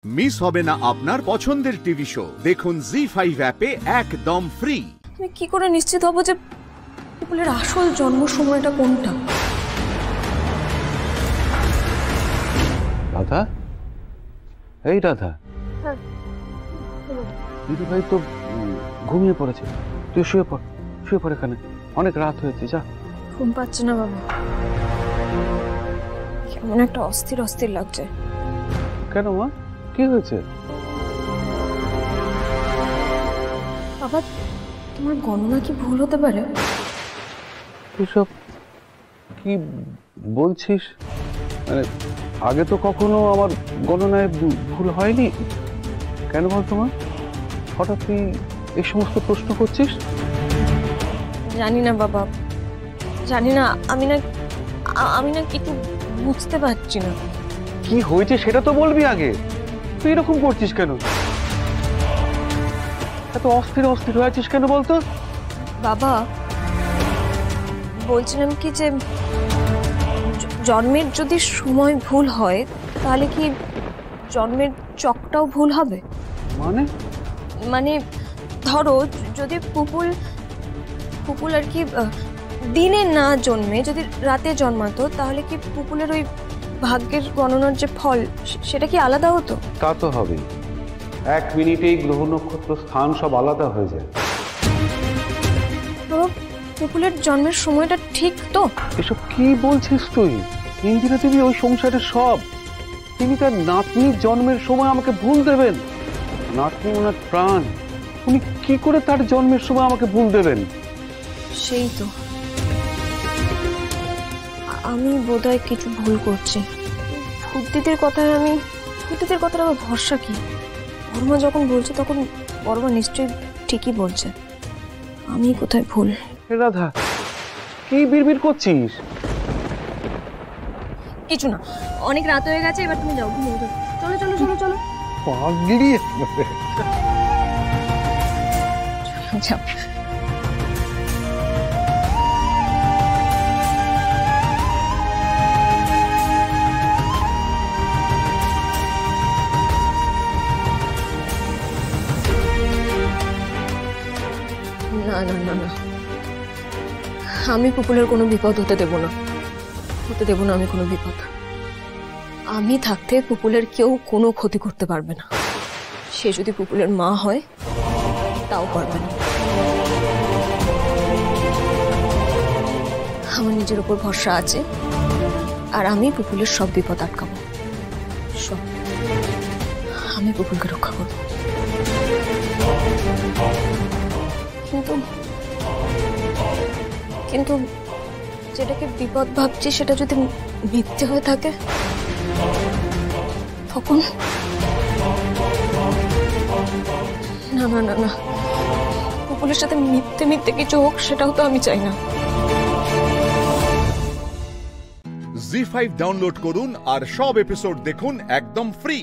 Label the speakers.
Speaker 1: Miss হবে না আপনার পছন্দের টিভি শো। দেখুন জি5 অ্যাপে একদম ফ্রি।
Speaker 2: আমি কি করে নিশ্চিত হব যে পুপুলের আসল জন্ম সময়টা কোনটা?
Speaker 3: রাধা, এই রাধা, দিদি ভাই তো ঘুমিয়ে পড়েছে, তুই শুয়ে পড় এখানে, অনেক রাত হয়েছে, যা।
Speaker 2: ঘুম পাচ্ছে না বাবা, কেমন একটা অস্থির অস্থির লাগছে।
Speaker 3: কেন মা, কি হয়েছে?
Speaker 2: বাবা, তোমার গণনা কি ভুল হতে পারে?
Speaker 3: এসব কি বলছিস? মানে আগে তো কখনো আমার গণনায় ভুল হয়নি, কেন বল তোমার হঠাৎ তুই এই সমস্ত প্রশ্ন করছিস?
Speaker 2: জানি না বাবা, জানি না, আমি না কিছু বুঝতে পারছি না।
Speaker 3: কি হয়েছে সেটা তো বলবি আগে, তুই এরকম করছিস কেন? এত অস্থির অস্থির হয়েছিস কেন বলতো?
Speaker 2: বাবা, বলছিলাম কি যে জন্মের যদি সময় ভুল হয় তাহলে কি জন্মের চকটাও ভুল হবে? মানে ধরো যদি পুপুল আর কি দিনে না জন্মে যদি রাতে জন্মাতো, তাহলে কি পুপুলের ওই ভাগ্যের গণনার যে ফল সেটা কি আলাদা হতো?
Speaker 3: তা তো হবেই, 1 মিনিটেই গ্রহ নক্ষত্র স্থান সব আলাদা হয়ে যায়।
Speaker 2: তো পুপুলের জন্মের সময়টা ঠিক তো?
Speaker 3: এসব কি বলছিস তুই? ইন্দিরা দেবী ওই সংসারের সব, তিনি তার নাতনির জন্মের সময় আমাকে ভুল দেবেন? নাতনি ওনার প্রাণ, উনি কি করে তার জন্মের সময় আমাকে ভুল দেবেন?
Speaker 2: সেই তো, আমি বোধহয় কিছু ভুল করছি। ভূতদিদির কথায় আমার ভরসা কি? বড়মা যখন বলছে তখন বড়মা নিশ্চয়ই ঠিকই বলছে। আমি কোথায় ভুল?
Speaker 3: রাধা, কি বিড়বিড় করছিস?
Speaker 2: কিছু না, অনেক রাত হয়ে গেছে, এবার তুমি যাও, ঘুমিয়ে যাও। চলো চলো চলো চলো
Speaker 3: পাগলি
Speaker 2: যাও। না না না না, আমি পুপুলের কোনো বিপদ হতে দেব না, আমি কোনো বিপদ। আমি থাকতে পুপুলের কেউ কোনো ক্ষতি করতে পারবে না। সে যদি পুপুলের মা হয় তাও পারবে না। আমার নিজের উপর ভরসা আছে, আর আমি পুপুলের সব বিপদ আটকাবো, সব। আমি পুপুলকে রক্ষা করব। কিন্তু যেটাকে বিপদ ভাবছি সেটা যদি মিথ্যে হয়ে থাকে, তখন না না না না, পুপুলের সাথে মিথ্যে কিছু হোক, সেটাও তো আমি চাই না।
Speaker 1: জি5 ডাউনলোড করুন আর সব এপিসোড দেখুন একদম ফ্রি।